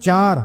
4।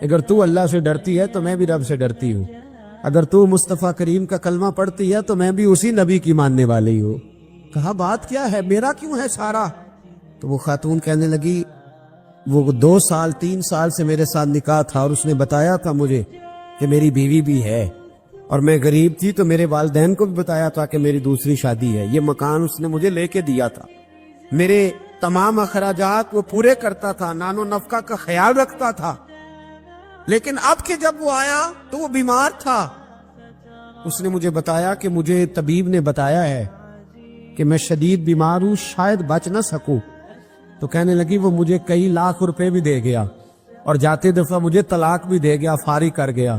اگر تو اللہ سے ڈرتی ہے تو میں بھی رب سے ڈرتی ہوں، اگر تو مصطفیٰ کریم کا کلمہ پڑھتی ہے تو میں بھی اسی نبی کی ماننے والی ہوں۔ کہا بات کیا ہے، میرا کیوں ہے سارا؟ تو وہ خاتون کہنے لگی وہ 2 سال 3 سال سے میرے ساتھ نکاح تھا اور اس نے بتایا تھا مجھے کہ میری بیوی بھی ہے، اور میں غریب تھی تو میرے والدین کو بھی بتایا تھا کہ میری دوسری شادی ہے۔ یہ مکان اس نے مجھے لے کے دیا تھا، میرے تمام اخراجات وہ پورے کرتا تھا، نان و نفقہ کا خیال رکھتا تھا، لیکن اب کہ جب وہ آیا تو وہ بیمار تھا۔ اس نے مجھے بتایا کہ مجھے طبیب نے بتایا ہے کہ میں شدید بیمار ہوں، شاید بچ نہ سکوں۔ تو کہنے لگی وہ مجھے کئی لاکھ روپے بھی دے گیا اور جاتے دفعہ مجھے طلاق بھی دے گیا، فارغ کر گیا۔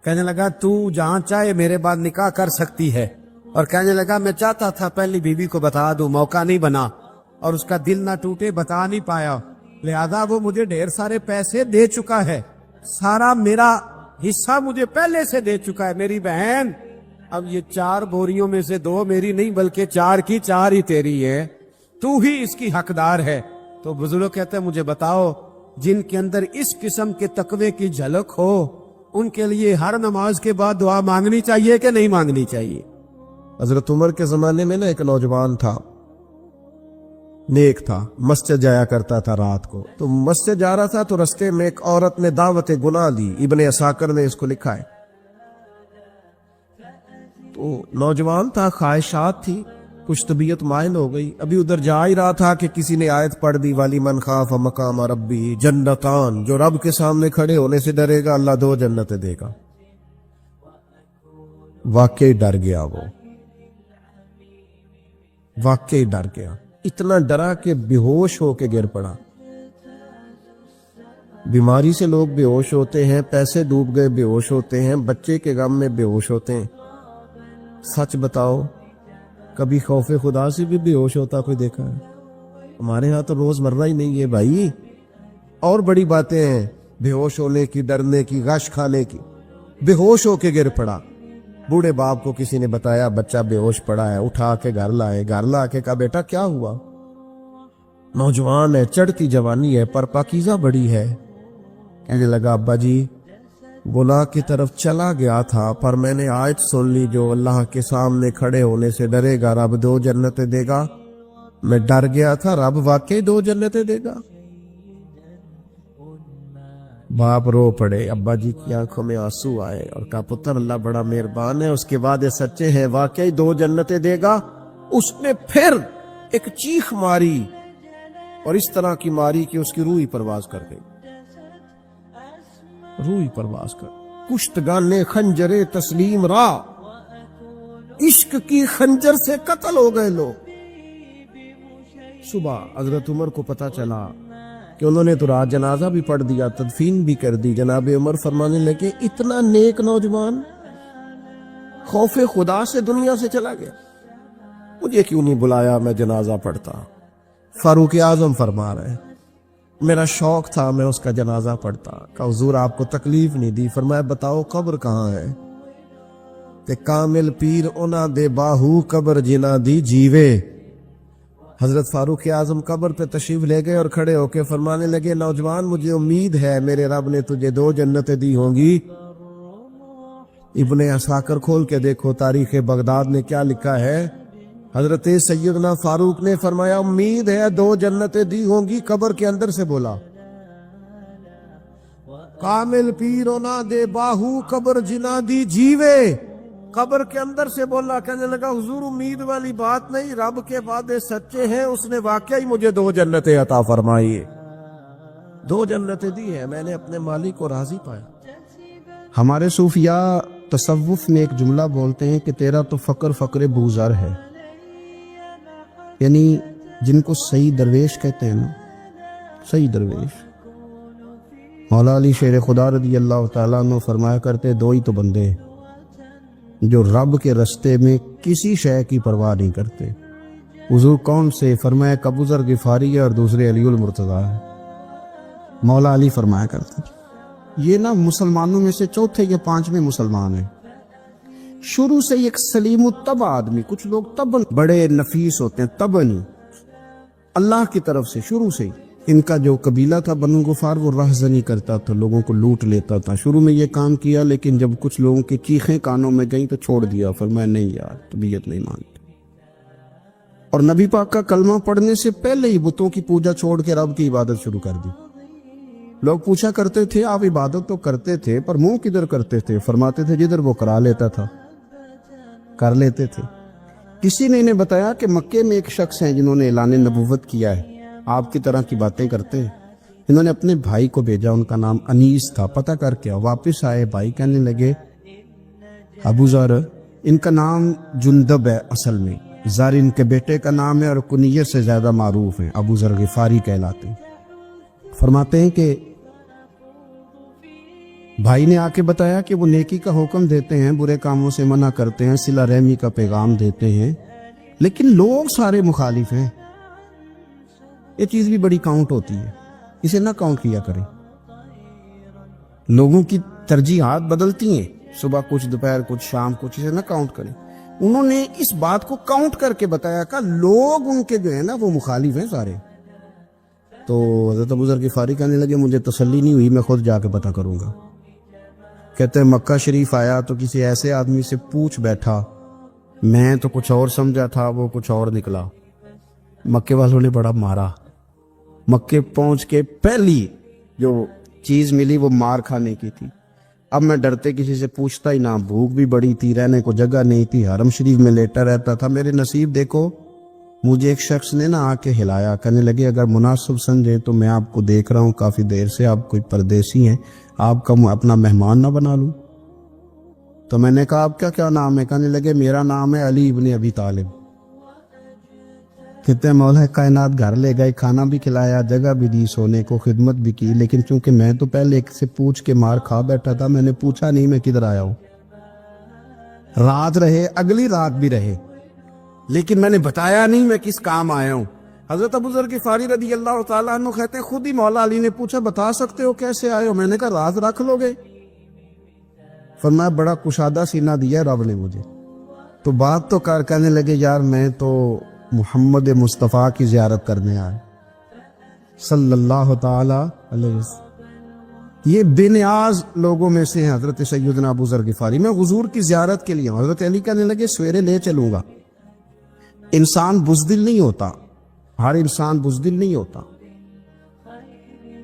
کہنے لگا تو جہاں چاہے میرے بعد نکاح کر سکتی ہے، اور کہنے لگا میں چاہتا تھا پہلی بیوی کو بتا دوں، موقع نہیں بنا اور اس کا دل نہ ٹوٹے، بتا نہیں پایا، لہذا وہ مجھے ڈھیر سارے پیسے دے چکا ہے، سارا میرا حصہ مجھے پہلے سے دے چکا ہے۔ میری بہن اب یہ 4 بوریوں میں سے 2 میری نہیں بلکہ 4 کی 4 ہی تیری ہے، تو ہی اس کی حقدار ہے۔ تو بزرگ کہتے ہیں مجھے بتاؤ جن کے اندر اس قسم کے تقوی کی جھلک ہو ان کے لیے ہر نماز کے بعد دعا مانگنی چاہیے کہ نہیں مانگنی چاہیے؟ حضرت عمر کے زمانے میں ایک نوجوان تھا، نیک تھا، مسجد جایا کرتا تھا رات کو۔ تو مسجد جا رہا تھا تو رستے میں ایک عورت نے دعوت گناہ دی، ابن عساکر نے اس کو لکھا ہے۔ تو نوجوان تھا، خواہشات تھی، کچھ طبیعت مائل ہو گئی، ابھی ادھر جا ہی رہا تھا کہ کسی نے آیت پڑھ دی والی من خاف مقام ربی جنتان، جو رب کے سامنے کھڑے ہونے سے ڈرے گا اللہ 2 جنتیں دے گا۔ واقعی ڈر گیا، وہ واقعی ڈر گیا، اتنا ڈرا کہ بے ہوش ہو کے گر پڑا۔ بیماری سے لوگ بے ہوش ہوتے ہیں، پیسے ڈوب گئے بے ہوش ہوتے ہیں، بچے کے غم میں بے ہوش ہوتے ہیں۔ سچ بتاؤ کبھی خوف خدا سے بھی بے ہوش ہوتا کوئی دیکھا ہے؟ ہمارے ہاں تو روز مرہ ہی نہیں ہے بھائی، اور بڑی باتیں ہیں بے ہوش ہونے کی، ڈرنے کی، غش کھانے کی۔ بے ہوش ہو کے گر پڑا، بوڑھے باپ کو کسی نے بتایا بچہ بے ہوش پڑا ہے، اٹھا کے گھر لائے، گھر لا کے کہا بیٹا کیا ہوا؟ نوجوان ہے، چڑھتی جوانی ہے پر پاکیزہ بڑی ہے۔ کہنے لگا ابا جی گناہ کی طرف چلا گیا تھا پر میں نے آیت سن لی جو اللہ کے سامنے کھڑے ہونے سے ڈرے گا رب 2 جنتیں دے گا، میں ڈر گیا تھا، رب واقعی 2 جنتیں دے گا۔ باپ رو پڑے، ابا جی کی آنکھوں میں آنسو آئے اور کہا پتر اللہ بڑا مہربان ہے، اس کے بعد سچے ہیں، واقعی 2 جنتیں دے گا۔ اس نے پھر ایک چیخ ماری اور اس طرح کی ماری کہ اس کی روح ہی پرواز کر گئی، روح ہی پرواز کر۔ کشتگانے خنجر تسلیم را، عشق کی خنجر سے قتل ہو گئے لوگ۔ صبح حضرت عمر کو پتا چلا کہ انہوں نے تو رات جنازہ بھی پڑھ دیا، تدفین بھی کر دی۔ جناب عمر فرمانے لگے اتنا نیک نوجوان خوف خدا سے دنیا سے چلا گیا، مجھے کیوں نہیں بلایا میں جنازہ پڑھتا؟ فاروق اعظم فرما رہے میرا شوق تھا میں اس کا جنازہ پڑھتا۔ کہا حضور آپ کو تکلیف نہیں دی؟ فرمایا بتاؤ قبر کہاں ہے؟ کہ کامل پیر اونا دے باہو قبر جنا دی جیوے۔ حضرت فاروق اعظم قبر پہ تشریف لے گئے اور کھڑے ہو کے فرمانے لگے نوجوان مجھے امید ہے میرے رب نے تجھے 2 جنتیں دی ہوں گی۔ ابن عساکر کھول کے دیکھو تاریخ بغداد نے کیا لکھا ہے۔ حضرت سیدنا فاروق نے فرمایا امید ہے 2 جنتیں دی ہوں گی، قبر کے اندر سے بولا کامل پیرو نہ دے باہو قبر جنا دی جیوے، قبر کے اندر سے بولا۔ کہنے لگا حضور امید والی بات نہیں، رب کے وعدے سچے ہیں، اس نے واقعی مجھے 2 جنتیں عطا فرمائی، 2 جنتیں دی ہیں، میں نے اپنے مالک کو راضی پایا۔ ہمارے صوفیاء تصوف میں ایک جملہ بولتے ہیں کہ تیرا تو فقر فقر بوزر ہے، یعنی جن کو صحیح درویش کہتے ہیں نا، صحیح درویش۔ مولا علی شیر خدا رضی اللہ تعالیٰ عنہ فرمایا کرتے 2 ہی تو بندے جو رب کے رستے میں کسی شے کی پرواہ نہیں کرتے۔ حضور کون سے؟ فرمایا ابو ذر غفاری ہے اور دوسرے علی المرتضیٰ ہے۔ مولا علی فرمایا کرتے یہ نا مسلمانوں میں سے 4 یا 5ویں مسلمان ہیں، شروع سے ایک سلیم الطبع آدمی، کچھ لوگ طبع بڑے نفیس ہوتے ہیں، طبع نہیں، اللہ کی طرف سے شروع سے ہی ان کا جو قبیلہ تھا بنو غفار وہ راہزنی کرتا تھا، لوگوں کو لوٹ لیتا تھا. شروع میں یہ کام کیا لیکن جب کچھ لوگوں کی چیخیں کانوں میں گئیں تو چھوڑ دیا، فرمایا نہیں یار طبیعت نہیں مانتی. اور نبی پاک کا کلمہ پڑھنے سے پہلے ہی بتوں کی پوجا چھوڑ کے رب کی عبادت شروع کر دی. لوگ پوچھا کرتے تھے آپ عبادت تو کرتے تھے پر منہ کدھر کرتے تھے؟ فرماتے تھے جدھر وہ کرا لیتا تھا کر لیتے تھے. کسی نے انہیں بتایا کہ مکے میں ایک شخص ہیں جنہوں نے اعلان نبوت کیا ہے، آپ کی طرح کی باتیں کرتے ہیں. انہوں نے اپنے بھائی کو بھیجا، ان کا نام انیس تھا، پتہ کر کے واپس آئے. بھائی کہنے لگے ابو ذر، ان کا نام جندب ہے، اصل میں ذر ان کے بیٹے کا نام ہے اور کنیت سے زیادہ معروف ہیں، ابو ذر غفاری کہلاتے ہیں. فرماتے ہیں کہ بھائی نے آ کے بتایا کہ وہ نیکی کا حکم دیتے ہیں، برے کاموں سے منع کرتے ہیں، صلہ رحمی کا پیغام دیتے ہیں، لیکن لوگ سارے مخالف ہیں. یہ چیز بھی بڑی کاؤنٹ ہوتی ہے، اسے نہ کاؤنٹ کیا کریں. لوگوں کی ترجیحات بدلتی ہیں، صبح کچھ دوپہر کچھ شام کچھ، اسے نہ کاؤنٹ کریں. انہوں نے اس بات کو کاؤنٹ کر کے بتایا کہ لوگ ان کے جو ہے نا وہ مخالف ہیں سارے. تو حضرت ابو ذر غفاری کہنے لگے مجھے تسلی نہیں ہوئی، میں خود جا کے پتہ کروں گا. کہتے ہیں مکہ شریف آیا تو کسی ایسے آدمی سے پوچھ بیٹھا، میں تو کچھ اور سمجھا تھا وہ کچھ اور نکلا. مکے والوں نے بڑا مارا. مکے پہنچ کے پہلی جو چیز ملی وہ مار کھانے کی تھی. اب میں ڈرتے کسی سے پوچھتا ہی نہ، بھوک بھی بڑی تھی، رہنے کو جگہ نہیں تھی، حرم شریف میں لیٹا رہتا تھا. میرے نصیب دیکھو، مجھے ایک شخص نے نہ آ کے ہلایا، کہنے لگے اگر مناسب سمجھے تو میں آپ کو دیکھ رہا ہوں کافی دیر سے، آپ کوئی پردیسی ہیں، آپ کا اپنا مہمان نہ بنا لوں. تو میں نے کہا آپ کا کیا نام ہے؟ کہنے لگے میرا نام ہے علی ابن ابی طالب. کہتے ہیں مولا کائنات گھر لے گئے، کھانا بھی کھلایا، جگہ بھی دی، سونے کو خدمت بھی کی، لیکن چونکہ میں تو پہلے ایک سے پوچھ کے مار کھا بیٹھا تھا، میں نے پوچھا نہیں میں کدھر آیا ہوں. رات رہے، اگلی رات بھی رہے، لیکن میں نے بتایا نہیں میں کس کام آیا ہوں. حضرت ابو ذر غفاری رضی اللہ تعالیٰ عنہ کہتے ہیں خود ہی مولا علی نے پوچھا بتا سکتے ہو کیسے آئے ہو؟ میں نے کہا راز رکھ لو گے. فرمایا بڑا کشادہ سینہ دیا رب نے مجھے. تو بات تو کہنے لگے یار میں تو محمد مصطفیٰ کی زیارت کرنے آئے صلی اللہ تعالی علیہ وسلم. یہ بے نیاز لوگوں میں سے ہیں حضرت سیدنا ابو ذر غفاری. میں حضور کی زیارت کے لیے ہوں. حضرت علی کہنے لگے سویرے لے چلوں گا. انسان بزدل نہیں ہوتا، ہر انسان بزدل نہیں ہوتا،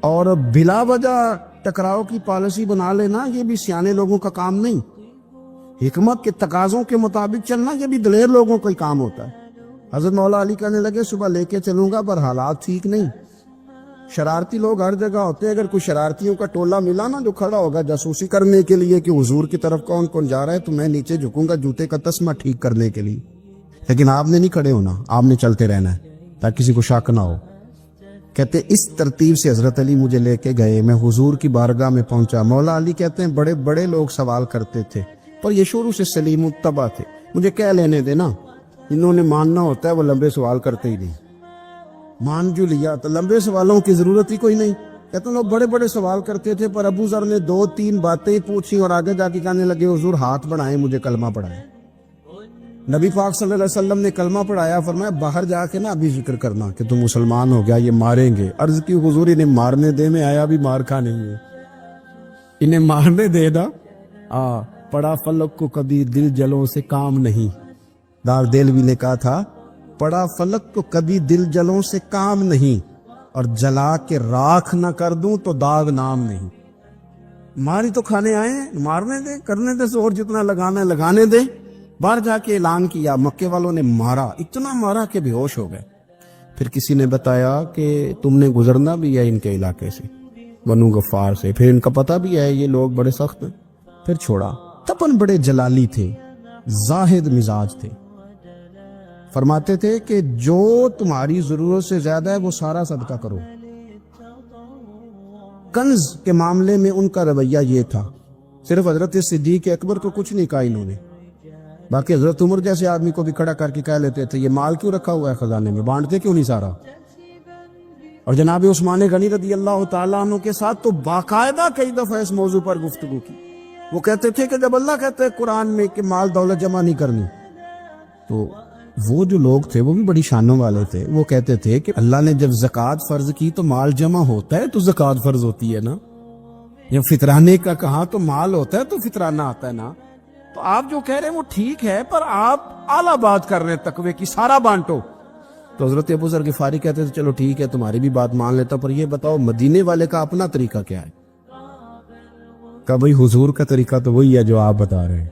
اور بلا وجہ ٹکراؤ کی پالیسی بنا لینا یہ بھی سیانے لوگوں کا کام نہیں. حکمت کے تقاضوں کے مطابق چلنا یہ بھی دلیر لوگوں کا کام ہوتا ہے. حضرت مولا علی کہنے لگے صبح لے کے چلوں گا پر حالات ٹھیک نہیں. شرارتی لوگ ہر جگہ ہوتے ہیں، اگر کوئی شرارتیوں کا ٹولہ ملا نا جو کھڑا ہوگا جاسوسی کرنے کے لیے کہ حضور کی طرف کون کون جا رہا ہے، تو میں نیچے جھکوں گا جوتے کا تسمہ ٹھیک کرنے کے لیے. لیکن آپ نے نہیں کھڑے ہونا، آپ نے چلتے رہنا ہے تاکہ کسی کو شک نہ ہو. کہتے اس ترتیب سے حضرت علی مجھے لے کے گئے. میں حضور کی بارگاہ میں پہنچا. مولا علی کہتے ہیں بڑے بڑے لوگ سوال کرتے تھے پر یہ شروع سے سلیم الطبع تھے، مجھے کہہ لینے دینا. انہوں نے ماننا ہوتا ہے، وہ لمبے سوال کرتے ہی نہیں. مان جو لیا تو لمبے سوالوں کی ضرورت ہی کوئی نہیں. کہتے ہیں لوگ بڑے بڑے سوال کرتے تھے پر ابو ذر نے 2-3 باتیں پوچھی اور آگے جا کے کہنے لگے حضور ہاتھ بڑھائیں مجھے کلمہ پڑھائیں. نبی پاک صلی اللہ علیہ وسلم نے کلمہ پڑھایا. فرمایا باہر جا کے نا ابھی ذکر کرنا کہ تم مسلمان ہو گیا، یہ ماریں گے. عرض کی حضور انہیں مارنے دے، میں آیا بھی مار کھا نہیں ہے، انہیں مارنے دے نا. پڑا فلک کو کبھی دل جلوں سے کام نہیں. دار دلوی نے کہا تھا پڑا فلک کو کبھی دل جلوں سے کام نہیں، اور جلا کے راکھ نہ کر دوں تو داغ نام نہیں. ماری تو کھانے آئے ہیں، مارنے دے، کرنے دے زور جتنا لگانا ہے لگانے دے. باہر جا کے اعلان کیا. مکے والوں نے مارا، اتنا مارا کہ بے ہوش ہو گئے. پھر کسی نے بتایا کہ تم نے گزرنا بھی ہے ان کے علاقے سے، بنو غفار سے، پھر ان کا پتہ بھی ہے یہ لوگ بڑے سخت ہیں. پھر چھوڑا. تپن بڑے جلالی تھے، زاہد مزاج تھے. فرماتے تھے کہ جو تمہاری ضرورت سے زیادہ ہے وہ سارا صدقہ کرو. کنز کے معاملے میں ان کا رویہ یہ تھا. صرف حضرت صدیق اکبر کو کچھ نہیں کہا انہوں نے، باقی حضرت عمر جیسے آدمی کو بھی کھڑا کر کے کہہ لیتے تھے یہ مال کیوں رکھا ہوا ہے خزانے میں، بانٹتے کیوں نہیں سارا. اور جناب عثمان غنی رضی اللہ تعالیٰ عنہ کے ساتھ تو باقاعدہ کئی دفعہ اس موضوع پر گفتگو کی. وہ کہتے تھے کہ جب اللہ کہتے ہیں قرآن میں کہ مال دولت جمع نہیں کرنی، تو وہ جو لوگ تھے وہ بھی بڑی شانوں والے تھے. وہ کہتے تھے کہ اللہ نے جب زکوٰۃ فرض کی تو مال جمع ہوتا ہے تو زکوٰۃ فرض ہوتی ہے نا. جب فطرانے کا کہا تو مال ہوتا ہے تو فطرانہ آتا ہے نا. تو آپ جو کہہ رہے ہیں وہ ٹھیک ہے, پر آپ اعلیٰ بات کر رہے ہیں تقوی کی, سارا بانٹو. تو حضرت ابو ذر غفاری کہتے تھے چلو ٹھیک ہے تمہاری بھی بات مان لیتا, پر یہ بتاؤ مدینے والے کا اپنا طریقہ کیا ہے؟ کہ بھئی حضور کا طریقہ تو وہی ہے جو آپ بتا رہے ہیں.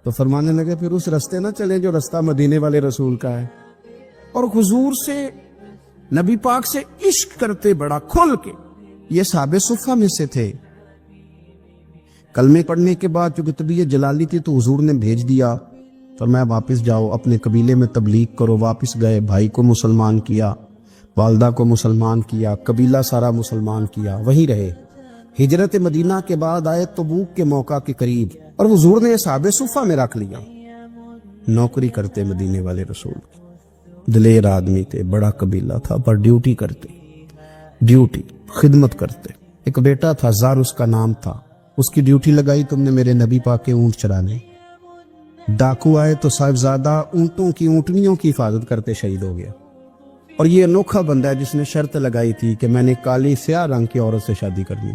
تو فرمانے لگے پھر اس رستے نہ چلیں جو رستہ مدینے والے رسول کا ہے. اور حضور سے, نبی پاک سے عشق کرتے بڑا کھل کے. یہ صحابہ صفہ میں سے تھے. کلمے پڑھنے کے بعد چونکہ طبیعت جلالی تھی تو حضور نے بھیج دیا, فرمایا واپس جاؤ اپنے قبیلے میں تبلیغ کرو. واپس گئے, بھائی کو مسلمان کیا, والدہ کو مسلمان کیا, قبیلہ سارا مسلمان کیا, وہیں رہے. ہجرت مدینہ کے بعد آئے تبوک کے موقع کے قریب, اور حضور نے صحابہ صفہ میں رکھ لیا. نوکری کرتے مدینے والے رسول کی, دلیر آدمی تھے, بڑا قبیلہ تھا, پر ڈیوٹی کرتے, ڈیوٹی خدمت کرتے. ایک بیٹا تھا زار اس کا نام تھا, اس کی ڈیوٹی لگائی تم نے میرے نبی پاک کے اونٹ چرانے. ڈاکو آئے تو صاحبزادہ اونٹوں کی, اونٹنیوں کی حفاظت کرتے شہید ہو گیا. اور یہ انوکھا بندہ ہے جس نے شرط لگائی تھی کہ میں نے کالی سیاہ رنگ کی عورت سے شادی کرنی.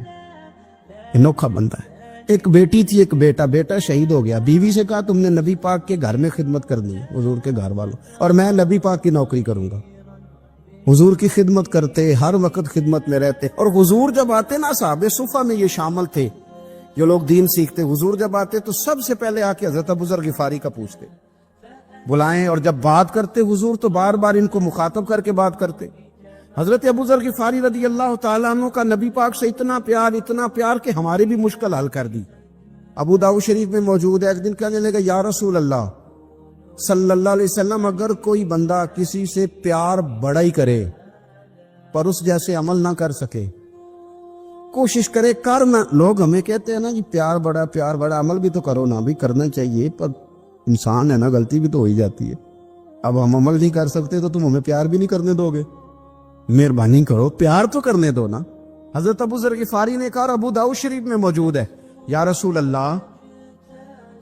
انوکھا بندہ ہے. ایک بیٹی تھی, ایک بیٹا, بیٹا شہید ہو گیا. بیوی سے کہا تم نے نبی پاک کے گھر میں خدمت کرنی ہے, حضور کے گھر والوں, اور میں نبی پاک کی نوکری کروں گا. حضور کی خدمت کرتے, ہر وقت خدمت میں رہتے. اور حضور جب آتے نا, صحابہ صفہ میں یہ شامل تھے جو لوگ دین سیکھتے, حضور جب آتے تو سب سے پہلے آ کے حضرت ابو ذر غفاری کا پوچھتے, بلائیں, اور جب بات کرتے حضور تو بار بار ان کو مخاطب کر کے بات کرتے. حضرت ابو ذر غفاری رضی اللہ تعالیٰ عنہ کا نبی پاک سے اتنا پیار کہ ہماری بھی مشکل حل کر دی. ابو داؤد شریف میں موجود ہے, ایک دن کہنے لگا یا رسول اللہ صلی اللہ علیہ وسلم, اگر کوئی بندہ کسی سے پیار بڑا ہی کرے پر اس جیسے عمل نہ کر سکے, کوشش کرے کر نہ. لوگ ہمیں کہتے ہیں نا کہ پیار بڑا, عمل بھی تو کرو نا. بھی کرنا چاہیے, پر انسان ہے نا, غلطی بھی تو ہو ہی جاتی ہے. اب ہم عمل نہیں کر سکتے تو تم ہمیں پیار بھی نہیں کرنے دو گے؟ مہربانی کرو, پیار تو کرنے دو نا. حضرت ابو ذر غفاری نے کہا, ابو داؤد شریف میں موجود ہے, یا رسول اللہ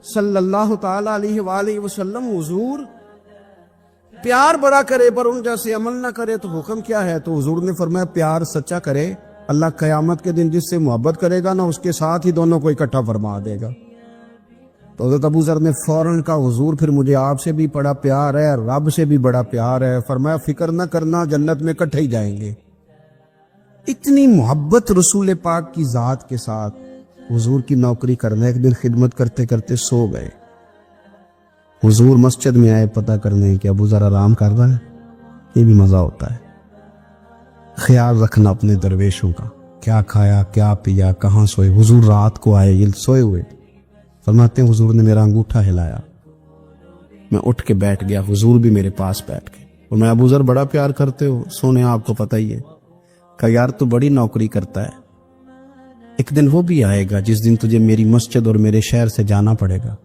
صلی اللہ تعالی علیہ وآلہ وسلم, حضور پیار بڑا کرے پر ان جیسے عمل نہ کرے تو حکم کیا ہے؟ تو حضور نے فرمایا پیار سچا کرے, اللہ قیامت کے دن جس سے محبت کرے گا نا اس کے ساتھ ہی دونوں کو اکٹھا فرما دے گا. تو حضرت ابو ذر نے فوراً کہا, حضور پھر مجھے آپ سے بھی بڑا پیار ہے, رب سے بھی بڑا پیار ہے. فرمایا فکر نہ کرنا, جنت میں اکٹھے ہی جائیں گے. اتنی محبت رسول پاک کی ذات کے ساتھ. حضور کی نوکری کرنا, ایک دن خدمت کرتے کرتے سو گئے. حضور مسجد میں آئے پتہ کرنے کہ ابو ذر آرام کر رہا ہے. یہ بھی مزہ ہوتا ہے, خیال رکھنا اپنے درویشوں کا, کیا کھایا کیا پیا, کہاں سوئے. حضور رات کو آئے, یہ سوئے ہوئے. فرماتے ہیں حضور نے میرا انگوٹھا ہلایا, میں اٹھ کے بیٹھ گیا, حضور بھی میرے پاس بیٹھ گئے. اور میں ابو ذر بڑا پیار کرتے ہو, سونے آپ کو پتہ ہی ہے. کہا یار تو بڑی نوکری کرتا ہے, ایک دن وہ بھی آئے گا جس دن تجھے میری مسجد اور میرے شہر سے جانا پڑے گا,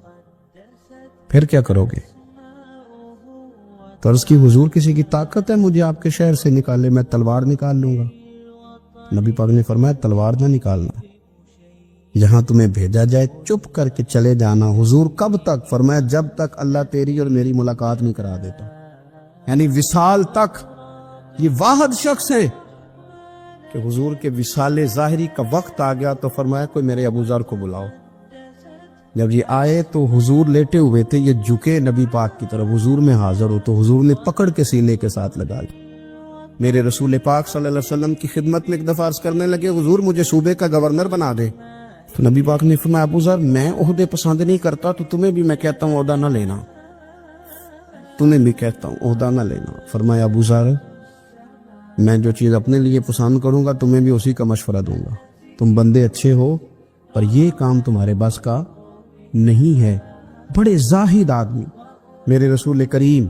پھر کیا کرو گے؟ تو عرض کی حضور کسی کی طاقت ہے مجھے آپ کے شہر سے نکالے, میں تلوار نکال لوں گا. نبی پاک نے فرمایا تلوار نہ نکالنا, جہاں تمہیں بھیجا جائے چپ کر کے چلے جانا. حضور کب تک؟ فرمایا جب تک اللہ تیری اور میری ملاقات نہیں کرا دیتا, یعنی وصال تک. یہ واحد شخص ہے کہ حضور کے وصال ظاہری کا وقت آ گیا تو فرمایا کوئی میرے ابو ذر کو بلاؤ. جب یہ آئے تو حضور لیٹے ہوئے تھے, یہ جھکے نبی پاک کی طرف, حضور میں حاضر ہو تو حضور نے پکڑ کے سینے کے ساتھ لگا لی. میرے رسول پاک صلی اللہ علیہ وسلم کی خدمت میں ایک دفعہ عرض کرنے لگے, حضور مجھے صوبے کا گورنر بنا دے. تو نبی پاک نے فرمایا ابو ذر میں عہدے پسند نہیں کرتا, تو تمہیں بھی میں کہتا ہوں عہدہ نہ لینا, تمہیں بھی کہتا ہوں عہدہ نہ لینا. فرمایا ابو ذر میں جو چیز اپنے لیے پسند کروں گا تمہیں بھی اسی کا مشورہ دوں گا. تم بندے اچھے ہو پر یہ کام تمہارے بس کا نہیں ہے. بڑے زاہد آدمی میرے رسول کریم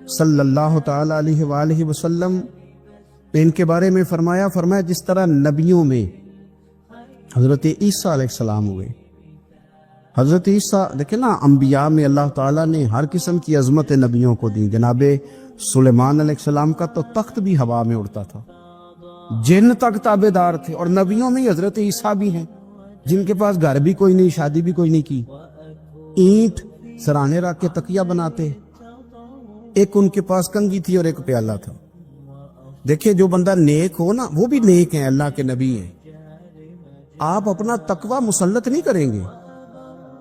صلی اللہ تعالی علیہ وآلہ وسلم نے ان کے بارے میں فرمایا جس طرح نبیوں میں حضرت عیسیٰ علیہ السلام ہوئے. حضرت عیسیٰ دیکھیں نا, انبیاء میں اللہ تعالیٰ نے ہر قسم کی عظمت نبیوں کو دی. جناب سلیمان علیہ السلام کا تو تخت بھی ہوا میں اڑتا تھا, جن تک تابع دار تھے. اور نبیوں میں حضرت عیسیٰ بھی ہیں جن کے پاس گھر بھی کوئی نہیں, شادی بھی کوئی نہیں کی, اینٹ سرانے رکھ کے تکیہ بناتے, ایک ان کے پاس کنگھی تھی اور ایک پیالہ تھا. دیکھیں جو بندہ نیک ہو نا وہ بھی نیک ہیں, اللہ کے نبی ہیں. آپ اپنا تقوی مسلط نہیں کریں گے,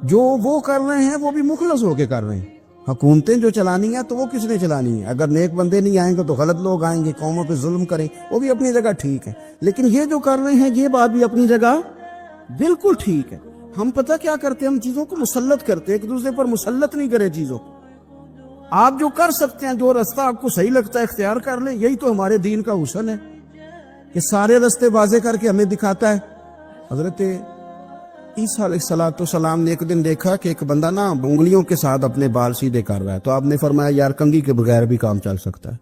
جو وہ کر رہے ہیں وہ بھی مخلص ہو کے کر رہے ہیں. حکومتیں جو چلانی ہیں تو وہ کس نے چلانی ہے؟ اگر نیک بندے نہیں آئیں گے تو غلط لوگ آئیں گے, قوموں پہ ظلم کریں, وہ بھی اپنی جگہ ٹھیک ہے. لیکن یہ جو کر رہے ہیں یہ بات بھی اپنی جگہ بالکل ٹھیک ہے. ہم پتہ کیا کرتے ہیں, ہم چیزوں کو مسلط کرتے ہیں, ایک دوسرے پر مسلط نہیں کرے چیزوں کو. آپ جو کر سکتے ہیں, جو رستہ آپ کو صحیح لگتا ہے اختیار کر لیں. یہی تو ہمارے دین کا حسن ہے کہ سارے رستے واضح کر کے ہمیں دکھاتا ہے. حضرت عیسیٰ علیہ السلام نے ایک دن دیکھا کہ ایک بندہ نا انگلیوں کے ساتھ اپنے بال سیدھے کر رہا ہے, تو آپ نے فرمایا یار کنگھی کے بغیر بھی کام چل سکتا ہے.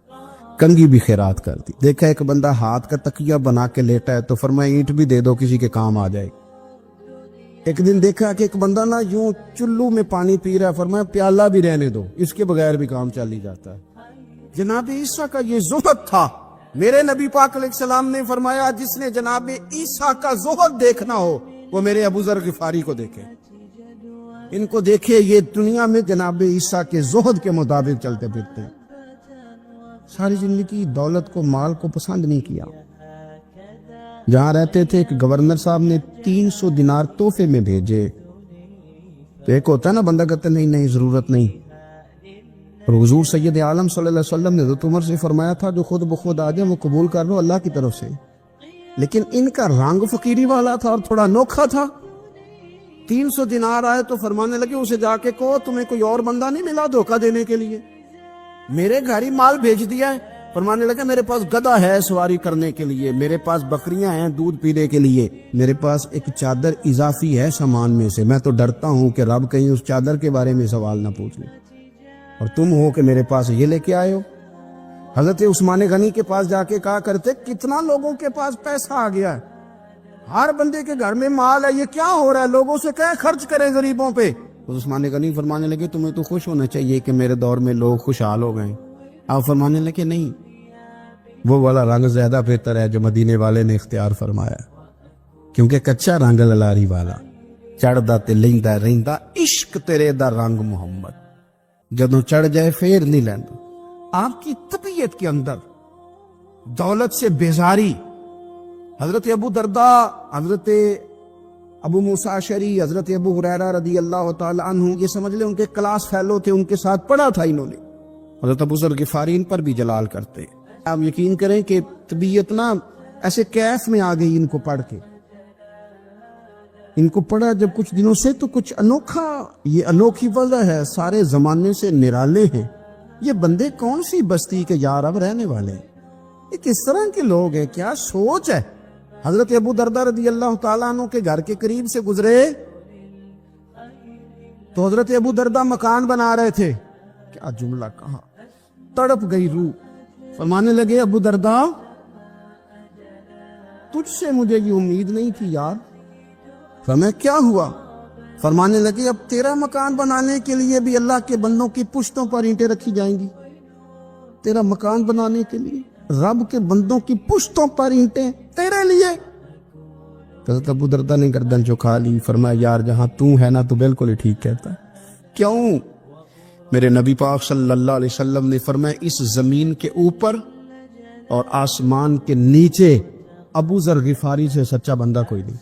کنگھی بھی خیرات کر دی. دیکھا ایک بندہ ہاتھ کا تکیہ بنا کے لیٹا ہے, تو فرمایا اینٹ بھی دے دو, کسی کے کام آ جائے. ایک دن دیکھا کہ ایک بندہ نا یوں چلو میں پانی پی رہا ہے, فرمایا پیالہ بھی رہنے دو, اس کے بغیر بھی کام چل ہی جاتا ہے. جناب عیسیٰ کا یہ زہد تھا. میرے نبی پاک علیہ السلام نے فرمایا جس نے جناب عیسیٰ کا زہد دیکھنا ہو وہ میرے ابو ذر غفاری کو دیکھے. ان کو دیکھے, یہ دنیا میں جناب عیسیٰ کے زہد کے مطابق چلتے پھرتے ہیں. ساری زندگی دولت کو, مال کو پسند نہیں کیا. جہاں رہتے تھے ایک گورنر صاحب نے 300 دینار تحفے میں بھیجے. تو ایک ہوتا ہے نا بندہ کہتا نہیں نہیں ضرورت نہیں. اور حضور سید عالم صلی اللہ علیہ وسلم نے حضرت عمر سے فرمایا تھا جو خود بخود آ جائے وہ قبول کر لو اللہ کی طرف سے. لیکن ان کا رنگ فقیری والا تھا اور تھوڑا انوکھا تھا. 300 دینار آئے تو فرمانے لگے اسے جا کے کہو تمہیں کوئی اور بندہ نہیں ملا دھوکہ دینے کے لیے, میرے گھر ہی مال بھیج دیا ہے. فرمانے لگے میرے پاس گدھا ہے سواری کرنے کے لیے, میرے پاس بکریاں ہیں دودھ پینے کے لیے, میرے پاس ایک چادر اضافی ہے سامان میں سے. میں تو ڈرتا ہوں کہ رب کہیں اس چادر کے بارے میں سوال نہ پوچھ لے, اور تم ہو کہ میرے پاس یہ لے کے آئے ہو. حضرت عثمان غنی کے پاس جا کے کہا کرتے کتنا لوگوں کے پاس پیسہ آ گیا ہے, ہر بندے کے گھر میں مال ہے, یہ کیا ہو رہا ہے, لوگوں سے کہیں خرچ کریں غریبوں پہ. عثمان غنی فرمانے لگے تمہیں تو خوش ہونا چاہیے کہ میرے دور میں لوگ خوشحال ہو گئے. آپ فرمانے لگے نہیں, وہ والا رنگ زیادہ بہتر ہے جو مدینے والے نے اختیار فرمایا, کیونکہ کچا رنگ للاری والا چڑھدا تے لیندا رہندا عشق تیرے دا رنگ محمد, جدوں چڑھ جائے پھر نہیں لیندا. آپ کی طبیعت کے اندر دولت سے بیزاری. حضرت ابو درداء, حضرت ابو موسیٰ اشعری, حضرت ابو ہریرہ رضی اللہ تعالی عنہ, یہ سمجھ لیں ان کے کلاس فیلو تھے, ان کے ساتھ پڑھا تھا انہوں نے. حضرت ابو ذر غفاری ان پر بھی جلال کرتے. آپ یقین کریں کہ طبیعت نا ایسے کیف میں آ گئی ان کو پڑھ کے. ان کو پڑھا جب کچھ دنوں سے تو کچھ انوکھا, یہ انوکھی وجہ ہے, سارے زمانے سے نرالے ہیں. یہ بندے کون سی بستی کے یار اب رہنے والے ہیں, یہ کس طرح کے لوگ ہیں, کیا سوچ ہے. حضرت ابو درداء رضی اللہ تعالیٰ عنہ کے گھر کے قریب سے گزرے تو حضرت ابو درداء مکان بنا رہے تھے. کیا جملہ کہا, تڑپ گئی روح. فرمانے لگے ابو درداء تجھ سے مجھے یہ امید نہیں تھی یار. فرمایا کیا ہوا؟ فرمانے لگے اب تیرا مکان بنانے کے لیے بھی اللہ کے بندوں کی پشتوں پر اینٹیں رکھی جائیں گی. تیرا مکان بنانے کے لیے رب کے بندوں کی پشتوں پر اینٹیں تیرے لیے. حضرت ابو درداء نے گردن جھکا لی. فرمایا یار جہاں تو ہے نا تو بالکل ہی ٹھیک کہتا ہے. کیوں؟ میرے نبی پاک صلی اللہ علیہ وسلم نے فرمایا اس زمین کے اوپر اور آسمان کے نیچے ابو ذر غفاری سے سچا بندہ کوئی نہیں,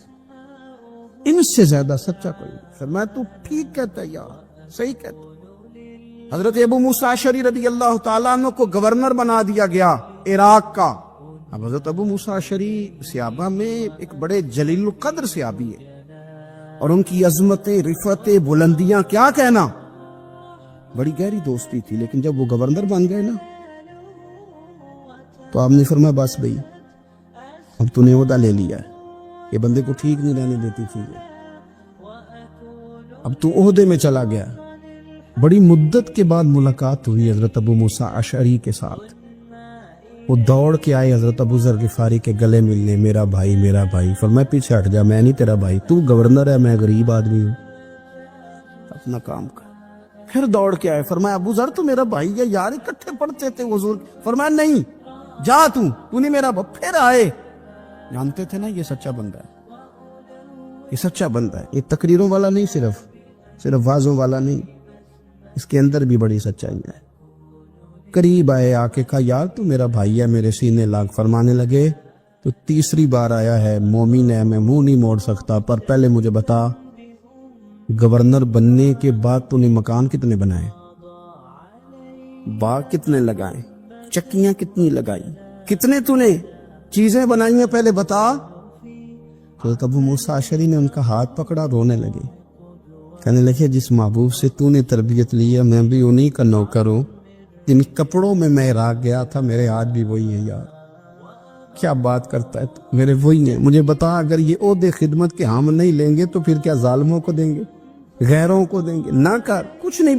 ان سے زیادہ سچا کوئی نہیں. فرمایا تو ٹھیک کہتا ہے یار, صحیح کہتا ہے. حضرت ابو موسیٰ اشعری رضی اللہ تعالیٰ عنہ کو گورنر بنا دیا گیا عراق کا. اب حضرت ابو موسیٰ اشعری صحابہ میں ایک بڑے جلیل القدر صحابی ہے, اور ان کی عظمتیں, رفعتیں, بلندیاں کیا کہنا, بڑی گہری دوستی تھی. لیکن جب وہ گورنر بن گئے نا تو آپ نے فرمایا بس بھئی اب تو نے عہدہ لے لیا ہے, یہ بندے کو ٹھیک نہیں رہنے دیتی چیزیں, اب تو عہدے میں چلا گیا. بڑی مدت کے بعد ملاقات ہوئی حضرت ابو موسیٰ اشعری کے ساتھ. وہ دوڑ کے آئے حضرت ابو ذر غفاری کے گلے ملنے, میرا بھائی میرا بھائی. فرمایا پیچھے ہٹ جا, میں نہیں تیرا بھائی, تو گورنر ہے, میں غریب آدمی ہوں, اپنا کام کر. پھر دوڑ کے آئے. فرمایا ابو ذر تو میرا بھائی ہے یار, اکٹھے پڑھتے تھے حضور. فرمایا نہیں جا, تو نہیں میرا بھائی. پھر آئے. جانتے تھے نا یہ سچا بندہ ہے, یہ سچا بندہ ہے, یہ تقریروں والا نہیں, صرف وعظوں والا نہیں, اس کے اندر بھی بڑی سچائی ہے. قریب آئے, آ کے کہا یار تو میرا بھائی ہے, میرے سینے لاگ. فرمانے لگے تو تیسری بار آیا ہے, مومن ہے, میں منہ نہیں موڑ سکتا, پر پہلے مجھے بتا گورنر بننے کے بعد تو نے مکان کتنے بنائے, باغ کتنے لگائے, چکیاں کتنی لگائی, کتنے تو نے چیزیں بنائی ہیں, پہلے بتا. حضرت ابو موسیٰ اشعری نے ان کا ہاتھ پکڑا, رونے لگے, کہنے لگے جس محبوب سے تو نے تربیت لی ہے میں بھی انہی کا نوکر ہوں, جن کپڑوں میں میں راگ گیا تھا میرے ہاتھ بھی وہی ہے. یار کیا بات کرتا ہے, میرے وہی ہیں. مجھے بتا اگر یہ عہدے خدمت کے ہم نہیں لیں گے تو پھر کیا ظالموں کو دیں گے, غیروں کو دیں گے؟ نہ کر, کچھ نہیں.